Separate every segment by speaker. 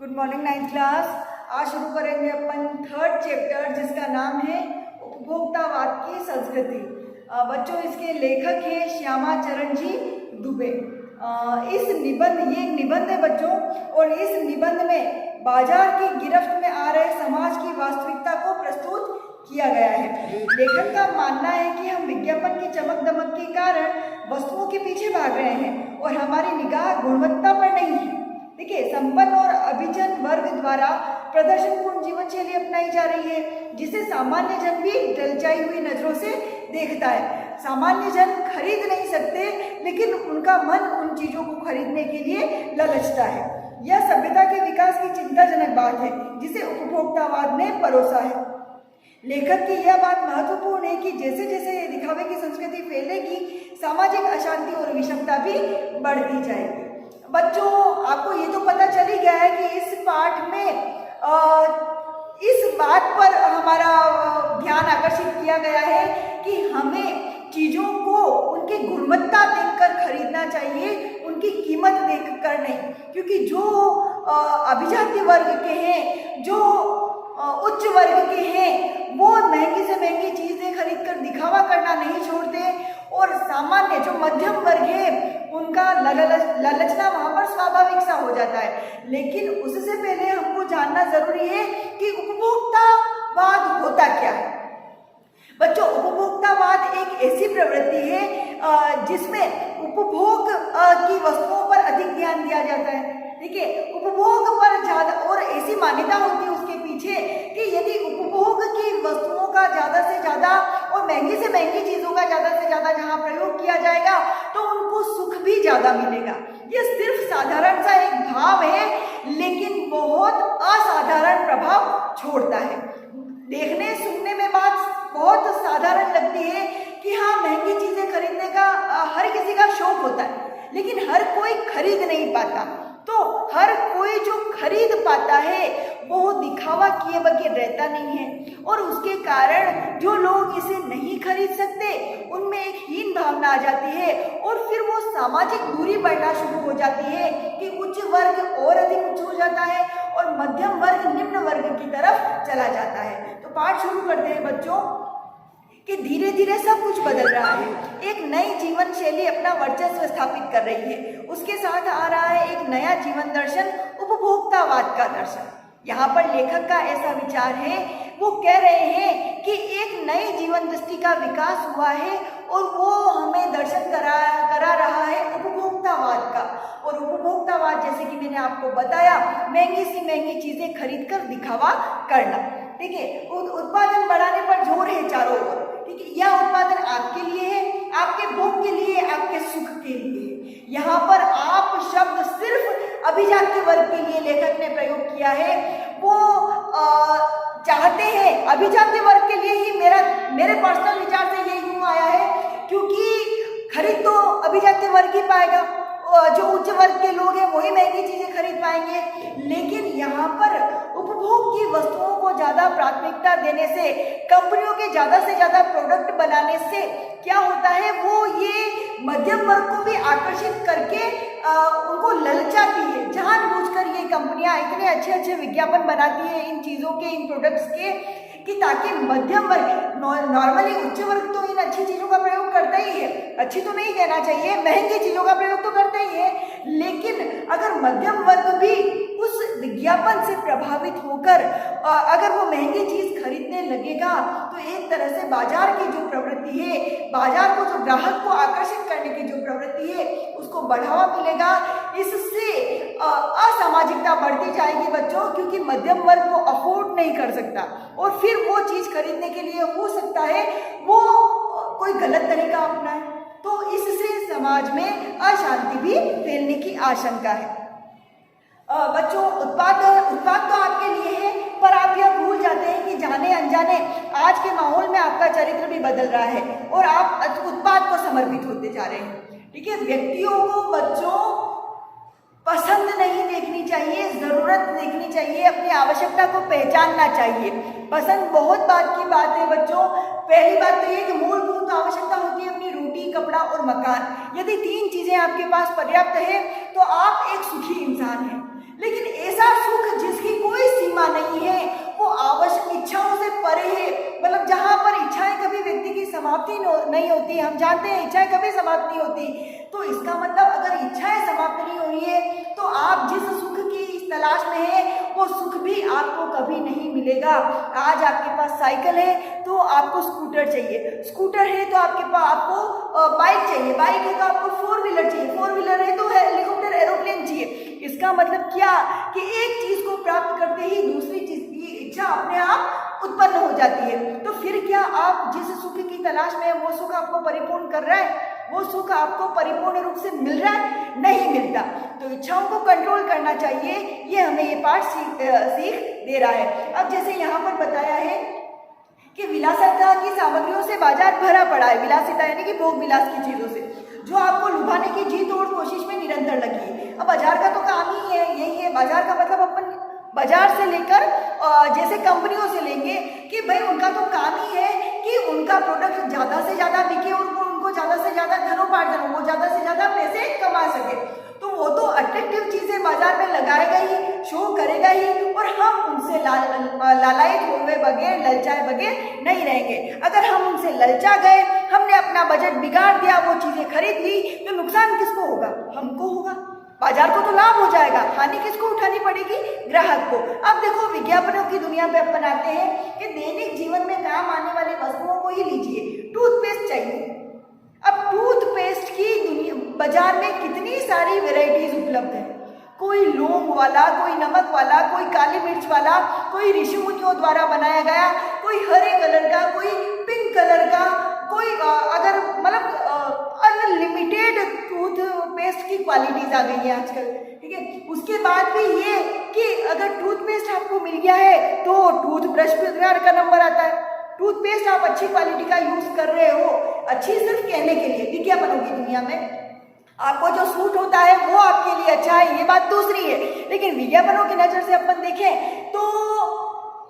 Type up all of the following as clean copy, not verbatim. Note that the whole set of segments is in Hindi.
Speaker 1: Good morning ninth class. आज शुरू करेंगे अपन थर्ड चैप्टर जिसका नाम है उपभोक्तावाद की संस्कृति। बच्चों इसके लेखक हैं श्यामा चरण जी दुबे। ये एक निबंध है बच्चों, और इस निबंध में बाजार की गिरफ्त में आ रहे समाज की वास्तविकता को प्रस्तुत किया गया है। लेखक का मानना है कि हम विज्ञापन की चमक दमक के कारण वस्तुओं के पीछे भाग रहे हैं और हमारी निगाह गुणवत्ता पर नहीं है। देखिए, संपन्न और अभिजन वर्ग द्वारा प्रदर्शनपूर्ण जीवन शैली अपनाई जा रही है जिसे सामान्य जन भी ललचाई हुई नजरों से देखता है। सामान्य जन खरीद नहीं सकते, लेकिन उनका मन उन चीजों को खरीदने के लिए ललचता है। यह सभ्यता के विकास की चिंताजनक बात है जिसे उपभोक्तावाद ने परोसा है। लेखक की यह बात महत्वपूर्ण है कि जैसे जैसे दिखावे की संस्कृति फैलेगी, सामाजिक अशांति और विषमता भी बढ़ती जाएगी। बच्चों, आपको ये तो पता चल ही गया है कि इस पाठ में इस बात पर हमारा ध्यान आकर्षित किया गया है कि हमें चीज़ों को उनकी गुणवत्ता देखकर खरीदना चाहिए, उनकी कीमत देखकर नहीं। क्योंकि जो अभिजात्य वर्ग के हैं, जो उच्च वर्ग के हैं, वो महंगी से महंगी चीज़ें खरीदकर दिखावा करना नहीं छोड़ते, और सामान्य जो मध्यम वर्ग है उनका ललचना वहाँ पर स्वाभाविक सा हो जाता है। लेकिन उससे पहले हमको जानना जरूरी है कि उपभोक्तावाद होता क्या है। बच्चों, उपभोक्तावाद एक ऐसी प्रवृत्ति है जिसमें उपभोग की वस्तुओं पर अधिक ध्यान दिया जाता है। देखिए, उपभोग पर ज्यादा, और ऐसी मान्यता होती है उसके पीछे कि यदि उपभोग की वस्तुओं का ज्यादा से ज्यादा और महंगी से महंगी चीजों का ज्यादा से ज्यादा जहां प्रयोग किया जाएगा तो उनको सुख भी ज्यादा मिलेगा। ये सिर्फ साधारण सा एक भाव है, लेकिन बहुत असाधारण प्रभाव छोड़ता है। देखने सुनने में बात बहुत साधारण लगती है कि हाँ, महंगी चीजें खरीदने का हर किसी का शौक होता है, लेकिन हर कोई खरीद नहीं पाता। तो हर कोई जो खरीद पाता है वो दिखावा किए बगैर रहता नहीं है, और उसके कारण जो लोग इसे नहीं खरीद सकते उनमें एक हीन भावना आ जाती है, और फिर वो सामाजिक दूरी बढ़ना शुरू हो जाती है कि उच्च वर्ग और अधिक उच्च हो जाता है और मध्यम वर्ग निम्न वर्ग की तरफ चला जाता है। तो पाठ शुरू करते हैं बच्चों कि धीरे धीरे सब कुछ बदल रहा है। एक नई जीवन शैली अपना वर्चस्व स्थापित कर रही है। उसके साथ आ रहा है एक नया जीवन दर्शन, उपभोक्तावाद का दर्शन। यहाँ पर लेखक का ऐसा विचार है, वो कह रहे हैं कि एक नई जीवन दृष्टि का विकास हुआ है और वो हमें दर्शन करा रहा है उपभोक्तावाद का। और उपभोक्तावाद, जैसे कि मैंने आपको बताया, महंगी सी महंगी चीजें खरीद कर दिखावा करना। ठीक है, उत्पादन बढ़ाने पर जोर है चारों ओर। ठीक है, यह उत्पादन आपके लिए है, आपके भोग के लिए, आपके सुख के लिए है। यहाँ पर आप शब्द सिर्फ अभिजात्य वर्ग के लिए लेखक ने प्रयोग किया है। वो चाहते हैं अभिजात्य वर्ग के लिए ही, मेरे पर्सनल विचार से ये यूं आया है क्योंकि खरीद तो अभिजात्य वर्ग ही पाएगा, जो उच्च वर्ग के लोग हैं वही महंगी चीजें खरीद पाएंगे। लेकिन यहाँ पर उपभोग की वस्तुओं को ज्यादा प्राथमिकता देने से, कंपनियों के ज्यादा से ज्यादा प्रोडक्ट बनाने से क्या होता है, वो ये मध्यम वर्ग को भी आकर्षित करके उनको ललचाती है। जानबूझकर ये कंपनियां इतने अच्छे अच्छे विज्ञापन बनाती है इन चीजों के, इन प्रोडक्ट्स के, कि ताकि मध्यम वर्ग, नॉर्मली उच्च वर्ग तो इन अच्छी चीजों का प्रयोग करता ही है, अच्छी तो नहीं कहना चाहिए, महंगी चीजों का प्रयोग तो करता ही है, लेकिन अगर मध्यम वर्ग भी उस विज्ञापन से प्रभावित होकर अगर वो महंगी चीज खरीदने लगेगा तो एक तरह से बाजार की जो प्रवृत्ति है, बाजार को, जो ग्राहक को आकर्षित करने की जो प्रवृत्ति है, उसको बढ़ावा मिलेगा। इससे असामाजिकता बढ़ती जाएगी बच्चों, क्योंकि मध्यम वर्ग को अफोर्ड नहीं कर सकता, और फिर वो चीज खरीदने के लिए हो सकता है वो कोई गलत तरीका अपनाए, तो इससे समाज में अशांति भी फैलने की आशंका है। बच्चों, उत्पाद तो आपके लिए है, पर आप यह भूल जाते हैं कि जाने अनजाने आज के माहौल में आपका चरित्र भी बदल रहा है और आप उत्पाद को समर्पित होते जा रहे हैं। ठीक है, व्यक्तियों को बच्चों पसंद नहीं देखनी चाहिए, जरूरत देखनी चाहिए, अपनी आवश्यकता को पहचानना चाहिए। पसंद बहुत बात की बात है बच्चों। पहली बात तो ये कि मूलभूत आवश्यकता होती है अपनी रोटी, कपड़ा और मकान। यदि 3 चीजें आपके पास पर्याप्त है तो आप एक सुखी इंसान हैं। लेकिन ऐसा सुख समाप्ति नहीं होती। हम जानते हैं इच्छाएं कभी समाप्त नहीं होती। तो इसका मतलब अगर इच्छाएं समाप्त नहीं हो रही है तो आप जिस सुख की तलाश में है वो सुख भी आपको कभी नहीं मिलेगा। आज आपके पास साइकिल है तो आपको स्कूटर चाहिए, स्कूटर है तो आपको बाइक चाहिए, बाइक है तो आपको फोर व्हीलर चाहिए, फोर व्हीलर है तो हेलीकॉप्टर एरोप्लेन चाहिए। इसका मतलब क्या कि एक चीज को प्राप्त करते ही दूसरी चीज की इच्छा अपने आप उत्पन्न हो जाती है। तो फिर क्या आप जिस सुख की तलाश में है वो सुख आपको परिपूर्ण कर रहा है? वो सुख आपको परिपूर्ण रूप से मिल रहा है? नहीं मिलता। तो इच्छाओं को कंट्रोल करना चाहिए, ये हमें ये पाठ सीख दे रहा है। अब जैसे यहाँ पर बताया है कि विलासिता की सामग्रियों से बाजार भरा पड़ा है। विलासिता यानी कि भोग विलास की चीजों से जो आपको लुभाने की जी तोड़ कोशिश में निरंतर लगी है। अब बाजार का तो काम ही है, यही है बाजार का मतलब। अपन बाजार से लेकर जैसे कंपनियों से लेंगे कि भाई उनका तो काम ही है कि उनका प्रोडक्ट ज़्यादा से ज़्यादा बिके और उनको ज़्यादा से ज़्यादा धनोपार्जन हो, वो ज़्यादा से ज़्यादा पैसे कमा सके। तो वो तो अट्रैक्टिव चीज़ें बाजार में लगाएगा ही, शो करेगा ही, और हम उनसे लालायित हुए बगैर, ललचाए बगैर नहीं रहेंगे। अगर हम उनसे ललचा गए, हमने अपना बजट बिगाड़ दिया, वो चीज़ें खरीद ली, तो नुकसान किसको होगा? हमको होगा। बाजार को तो लाभ हो जाएगा, हानि किसको उठानी पड़ेगी? ग्राहक को। अब देखो विज्ञापनों की दुनिया पे अपन आते हैं कि दैनिक जीवन में काम आने वाली वस्तुओं को ही लीजिए। टूथपेस्ट चाहिए। अब टूथपेस्ट की दुनिया बाजार में कितनी सारी वेराइटीज उपलब्ध है। कोई लौंग वाला, कोई नमक वाला, कोई काली मिर्च वाला, कोई ऋषि मुनियों द्वारा बनाया गया, कोई हरे कलर का, कोई पिंक कलर का, कोई अगर मतलब अनलिमिटेड टूथपेस्ट की क्वालिटीज आ गई है आजकल, ठीक है। उसके बाद भी ये कि अगर टूथपेस्ट आपको मिल गया है तो टूथब्रश का नंबर आता है। टूथपेस्ट आप अच्छी क्वालिटी का यूज कर रहे हो, अच्छी सिर्फ कहने के लिए, विज्ञापनों की दुनिया में आपको जो सूट होता है वो आपके लिए अच्छा है, ये बात दूसरी है। लेकिन विज्ञापनों की नजर से अपन देखें तो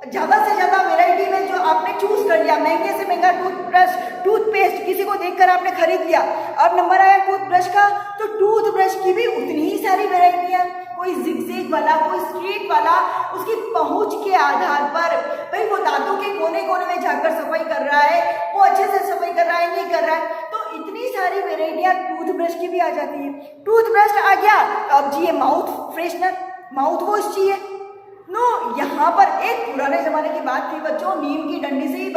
Speaker 1: ज्यादा से ज्यादा वैरायटी में जो आपने चूज कर लिया, महंगे से महंगा टूथब्रश, टूथपेस्ट किसी को देखकर आपने खरीद लिया। अब नंबर आया टूथब्रश का, तो टूथब्रश की भी उतनी ही सारी वैरायटियां, कोई जिगजैग वाला, कोई स्ट्रेट वाला, उसकी पहुंच के आधार पर भाई वो दांतों के कोने कोने में जाकर सफाई कर रहा है, वो अच्छे से सफाई कर रहा है, नहीं कर रहा है। तो इतनी सारी वैरायटियां टूथब्रश की भी आ जाती है। टूथब्रश आ गया, अब जी ये माउथ फ्रेशनर, माउथ वॉश चाहिए। नो, यहाँ पर एक पुराने जमाने की बात थी बच्चों, नीम की डंडी से ही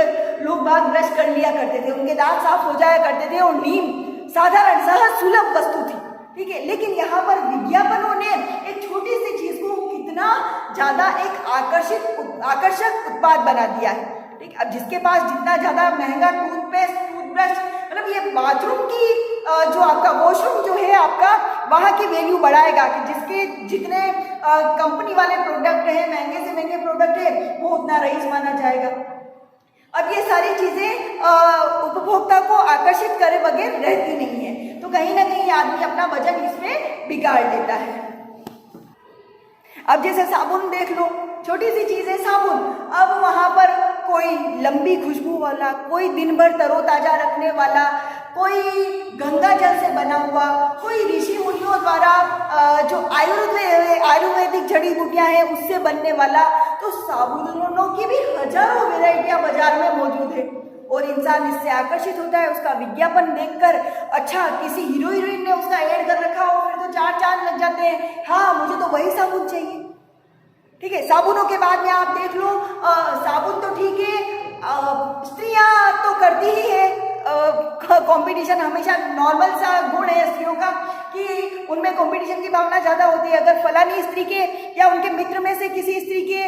Speaker 1: लोग बाग ब्रश कर लिया करते थे, उनके दांत साफ हो जाया करते थे, और नीम साधारण सहज सुलभ वस्तु थी, ठीक है। लेकिन यहाँ पर विज्ञापनों ने एक छोटी सी चीज को कितना ज्यादा एक आकर्षक उत्पाद बना दिया है, ठीक। अब जिसके पास जितना ज्यादा महंगा टूथपेस्ट, टूथब्रश, मतलब ये बाथरूम की जो आपका वॉशरूम जो है आपका, वहाँ की वैल्यू बढ़ाएगा कि जिसके जितने कंपनी वाले प्रोडक्ट हैं, महंगे से महंगे प्रोडक्ट है, वो उतना रईस माना जाएगा। अब ये सारी चीजें उपभोक्ता को आकर्षित करे बगैर रहती नहीं है, तो कहीं ना कहीं आदमी अपना बजट इसमें बिगाड़ लेता है। अब जैसे साबुन देख लो, छोटी सी चीज है साबुन, अब वहां पर कोई लंबी खुशबू वाला, कोई दिन भर तरोताजा रखने वाला, कोई गंगा जल से बना हुआ, कोई ऋषि मुनियों द्वारा जो आयुर्वेदिक जड़ी बूटियां हैं उससे बनने वाला। तो साबुनों की भी हजारों वेराइटियां बाजार में मौजूद है, और इंसान इससे आकर्षित होता है उसका विज्ञापन देखकर। अच्छा, किसी हीरो हीरोइन ने उसका ऐड कर रखा हो, फिर तो 4 चांद लग जाते हैं, हाँ मुझे तो वही साबुन चाहिए, ठीक है। साबुनों के बाद में आप देख लो, साबुन तो ठीक है, स्त्रियां तो करती ही है कंपटीशन, हमेशा नॉर्मल सा गुण है स्त्रियों का कि उनमें कंपटीशन की भावना ज़्यादा होती है। अगर फलानी स्त्री के या उनके मित्र में से किसी स्त्री के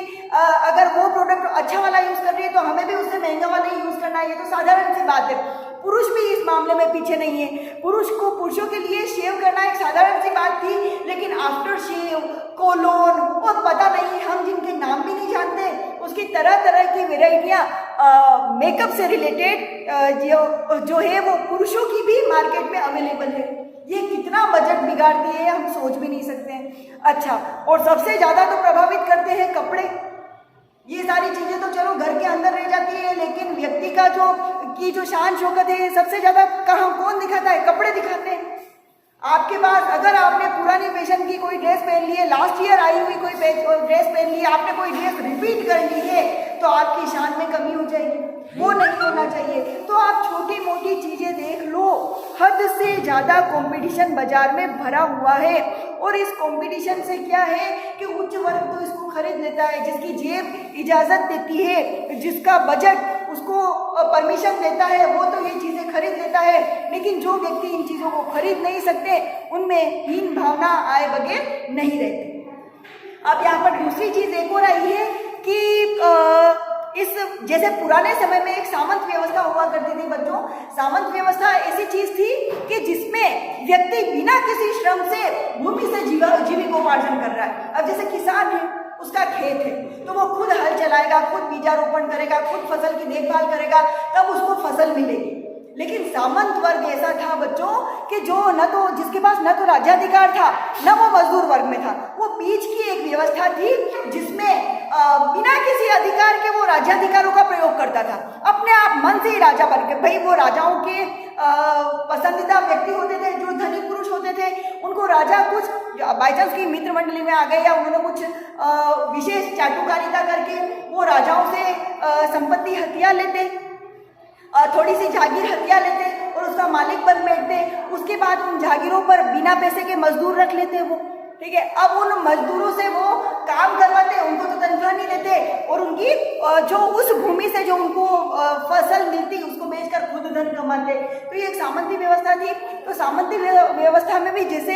Speaker 1: अगर वो प्रोडक्ट अच्छा वाला यूज़ कर रही है तो हमें भी उससे महंगा वाला ही यूज़ करना है, ये तो साधारण सी बात है। पुरुष भी इस मामले में पीछे नहीं है। पुरुषों के लिए शेव करना एक साधारण सी बात थी, लेकिन आफ्टर शेव, कोलोन और पता नहीं हम जिनके नाम भी नहीं जानते, उसकी तरह तरह की वेराइटियाँ मेकअप से रिलेटेड जो है वो पुरुषों की भी मार्केट में अवेलेबल है। ये कितना बजट बिगाड़ती है हम सोच भी नहीं सकते हैं। अच्छा, और सबसे ज़्यादा तो प्रभावित करते हैं कपड़े। ये सारी चीज़ें तो चलो घर के अंदर रह जाती है, लेकिन व्यक्ति का जो शान शौकत है सबसे ज़्यादा कहाँ कौन दिखाता है? कपड़े दिखाते हैं। आपके पास अगर आपने पुरानी फैशन की कोई ड्रेस पहन ली है, लास्ट ईयर आई हुई कोई ड्रेस पहन ली है, आपने कोई ड्रेस रिपीट कर ली है, तो तो आपकी शान में कमी हो जाएगी, वो नहीं होना चाहिए। तो आप छोटी मोटी चीजें देख लो, हद से ज़्यादा कंपटीशन बाजार में भरा हुआ है और इस कंपटीशन से क्या है कि उच्च वर्ग तो इसको खरीद लेता है, जिसकी जेब इजाज़त देती है, जिसका बजट उसको परमिशन देता है, वो तो ये चीज़ें खरीद लेता है। लेकिन जो व्यक्ति इन चीज़ों को खरीद नहीं सकते, उनमें हीन भावना आए बगैर नहीं रहती। अब यहाँ पर दूसरी चीज़ एक और आई है कि इस जैसे पुराने समय में एक सामंत व्यवस्था हुआ करती थी बच्चों। सामंत व्यवस्था ऐसी चीज थी कि जिसमें व्यक्ति बिना किसी श्रम से भूमि से जीविकोपार्जन कर रहा है। अब जैसे किसान है, उसका खेत है, तो वो खुद हल चलाएगा, खुद बीजारोपण करेगा, खुद फसल की देखभाल करेगा, तब उसको फसल मिलेगी। लेकिन सामंत वर्ग ऐसा था बच्चों कि जो जिसके पास न तो राज्याधिकार था, न वो मजदूर वर्ग में था, वो बीच की एक व्यवस्था थी जिसमें बिना किसी अधिकार के वो राज्याधिकारों का प्रयोग करता था, अपने आप मन से ही राजा बन के। भाई वो राजाओं के पसंदीदा व्यक्ति होते थे, जो धनी पुरुष होते थे, उनको राजा कुछ बाई चांस की मित्र मंडली में आ गए या उन्होंने कुछ विशेष चाटुकारिता करके वो राजाओं से संपत्ति हथिया लेते, थोड़ी सी जागीर हथिया लेते और उसका मालिक बन बैठते। उसके बाद उन जागीरों पर बिना पैसे के मजदूर रख लेते वो, ठीक है। अब उन मजदूरों से वो काम करवाते, उनको तो तनख्वाह नहीं देते और उनकी जो उस भूमि से जो उनको फसल मिलती उसको बेचकर खुद धन कमाते। तो ये एक सामंती व्यवस्था थी। तो सामंती व्यवस्था में भी जैसे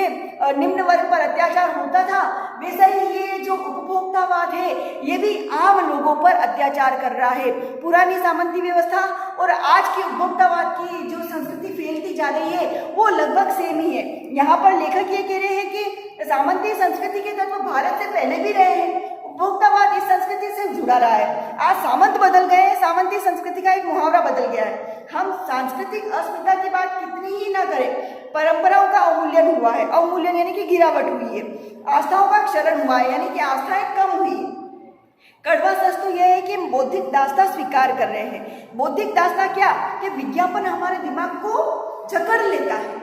Speaker 1: निम्न वर्ग पर अत्याचार होता था, वैसा ही ये जो उपभोक्तावाद है ये भी आम लोगों पर अत्याचार कर रहा है। पुरानी सामंती व्यवस्था और आज की उपभोक्तावाद की जो संस्कृति फैलती जा रही है वो लगभग सेम ही है। यहाँ पर लेखक ये कह रहे हैं कि सामंती संस्कृति के तत्व भारत से पहले भी रहे हैं, उपभोक्तावाद इस संस्कृति से जुड़ा रहा है। आज सामंत बदल गए हैं, सामंती संस्कृति का एक मुहावरा बदल गया है। हम सांस्कृतिक अस्मिता की बात कितनी ही ना करें, परंपराओं का अवमूल्यन हुआ है। अवमूल्यन यानी कि गिरावट हुई है, आस्थाओं का क्षरण हुआ है, यानी कि आस्थाएं कम हुई है। कड़वा सच तो यह है कि हम बौद्धिक दास्ता स्वीकार कर रहे हैं। बौद्धिक दास्ता क्या कि विज्ञापन हमारे दिमाग को जकड़ लेता है,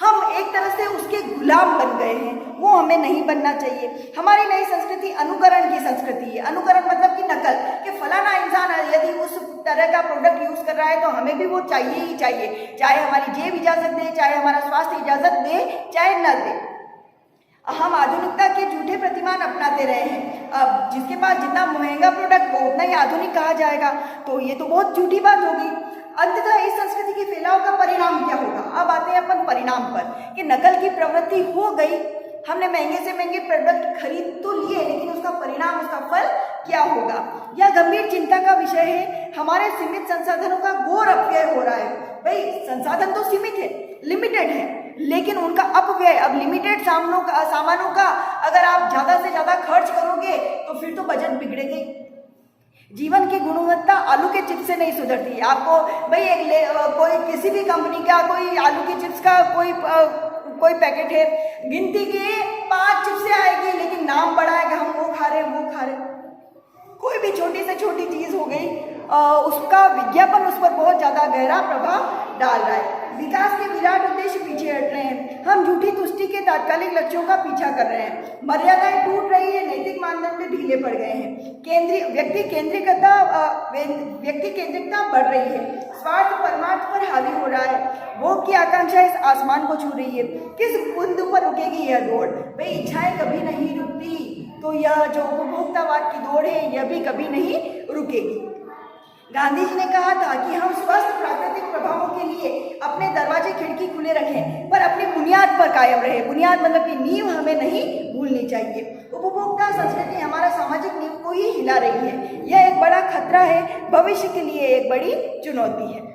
Speaker 1: हम एक तरह से उसके गुलाम बन गए हैं, वो हमें नहीं बनना चाहिए। हमारी नई संस्कृति अनुकरण की संस्कृति है। अनुकरण मतलब कि नकल, कि फलाना इंसान यदि उस तरह का प्रोडक्ट यूज कर रहा है तो हमें भी वो चाहिए ही चाहिए, चाहे हमारी जेब इजाजत दे, चाहे हमारा स्वास्थ्य इजाजत दे, चाहे न दे। हम आधुनिकता के झूठे प्रतिमान अपनाते रहे हैं। अब जिसके पास जितना महंगा प्रोडक्ट वो उतना ही आधुनिक कहा जाएगा, तो ये तो बहुत झूठी बात होगी। अंततः इस संस्कृति के फैलाव का परिणाम क्या होगा? अब आते हैं अपन परिणाम पर कि नकल की प्रवृत्ति हो गई, हमने महंगे से महंगे प्रोडक्ट खरीद तो लिए, लेकिन उसका परिणाम, उसका फल क्या होगा? यह गंभीर चिंता का विषय है। हमारे सीमित संसाधनों का घोर अपव्यय हो रहा है। भाई संसाधन तो सीमित है, लिमिटेड है, लेकिन उनका अपव्यय, अब लिमिटेड सामानों का अगर आप ज़्यादा से ज़्यादा खर्च करोगे तो फिर तो बजट बिगड़ेगी। जीवन की गुणवत्ता आलू के चिप्स से नहीं सुधरती है। आपको भाई कोई किसी भी कंपनी का कोई आलू के चिप्स का कोई पैकेट है, गिनती के 5 चिप्स से आएगी, लेकिन नाम बड़ा है कि हम वो खा रहे हैं, वो खा रहे हैं। कोई भी छोटी से छोटी चीज़ हो गई, उसका विज्ञापन उस पर बहुत ज़्यादा गहरा प्रभाव डाल रहा है। विकास के विराट उद्देश्य पीछे हट रहे हैं, हम झूठी तुष्टि के तात्कालिक लक्ष्यों का पीछा कर रहे हैं, मर्यादाएं टूट रही है, नैतिक मानदंड ढीले पड़ गए हैं, व्यक्ति केंद्रिकता बढ़ रही है, स्वार्थ परमार्थ पर हावी हो रहा है, भोग की आकांक्षा इस आसमान को छू रही है। किस बिंदु पर रुकेगी यह दौड़? भाई इच्छाएं कभी नहीं रुकती, तो यह जो उपभोक्तावाद की दौड़ है यह भी कभी नहीं रुकेगी। गांधी जी ने कहा था कि हम स्वस्थ प्राकृतिक प्रभावों के लिए अपने दरवाजे खिड़की खुले रखें, पर अपनी बुनियाद पर कायम रहे। बुनियाद मतलब कि नींव हमें नहीं भूलनी चाहिए। उपभोक्ता संस्कृति हमारा सामाजिक नींव को ही हिला रही है। यह एक बड़ा खतरा है, भविष्य के लिए एक बड़ी चुनौती है।